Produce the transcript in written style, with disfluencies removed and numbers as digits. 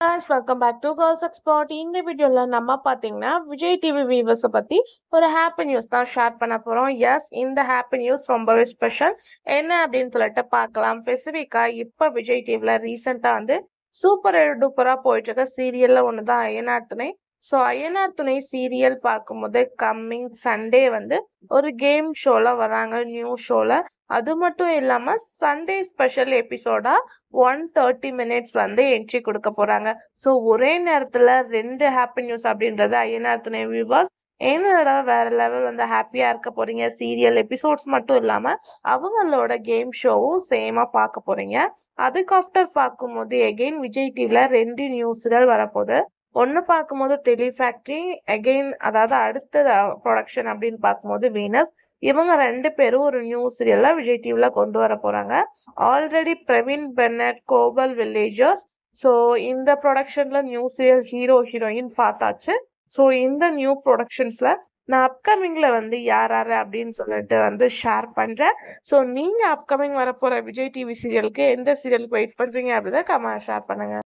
guys, welcome back to Girls Export. இந்த வீடியோல நம்ம பாத்தீங்கன்னா விஜய் டிவி வியூவர்ஸை பத்தி ஒரு ஹாப்பி நியூஸ் தான் ஷேர் பண்ண போறோம். எஸ், இந்த ஹாப்பி நியூஸ் ரொம்பவே ஸ்பெஷல். என்ன அப்படின்னு சொல்லிட்டு பார்க்கலாம். ஸ்பெசிஃபிக்கா இப்ப விஜய் டிவில ரீசெண்டா சூப்பர் டூப்பரா போயிட்டு இருக்க சீரியல்ல ஒண்ணுதான் அய்யனார் துணை. ஸோ அய்யனார் துணை சீரியல் பார்க்கும்போது கம்மிங் சண்டே ஒரு கேம் ஷோல வராங்க, நியூ ஷோல. அது மட்டும் இல்லாம சண்டே ஸ்பெஷல் எபிசோடா 130 மினிட்ஸ் என்ட்ரி கொடுக்க போறாங்க. ஸோ ஒரே நேரத்துல 2 ஹாப்பி நியூஸ் அப்படின்றது அய்யனார் துணை வியூவர்ஸ் என்னோட வேற லெவல் ஹாப்பியா இருக்க போறீங்க. சீரியல் எபிசோட்ஸ் மட்டும் இல்லாம அவங்களோட கேம் ஷோவும் சேமா பார்க்க போறீங்க. அதுக்கு ஆஃப்டர் பார்க்கும்போது எகெயின் விஜய் டிவில 2 நியூஸ்கள் வரப்போகுது. ஒன்னு பார்க்கும்போது டெலிஃபேக்டரி, அகெயின் அதாவது அடுத்த ப்ரொடக்ஷன் அப்படின்னு பார்க்கும்போது வீனஸ். இவங்க 2 பேரும் ஒரு நியூ சீரியல்ல விஜய் டிவில கொண்டு வர போறாங்க. Already Praveen Bennett, global villagers. So இந்த ப்ரொடக்ஷன்ல நியூ சீரியல் ஹீரோ ஹீரோயின் பார்த்தாச்சு. ஸோ இந்த நியூ ப்ரொடக்ஷன்ஸ்ல நான் அப்கமிங்ல யார் யாரு அப்படின்னு சொல்லிட்டு ஷேர் பண்றேன். ஸோ நீங்க அப்கமிங் வரப்போற விஜய் டிவி சீரியலுக்கு எந்த சீரியலுக்கு வெயிட் பண்றீங்க அப்படிதான் கமெண்ட் ஷேர் பண்ணுங்க.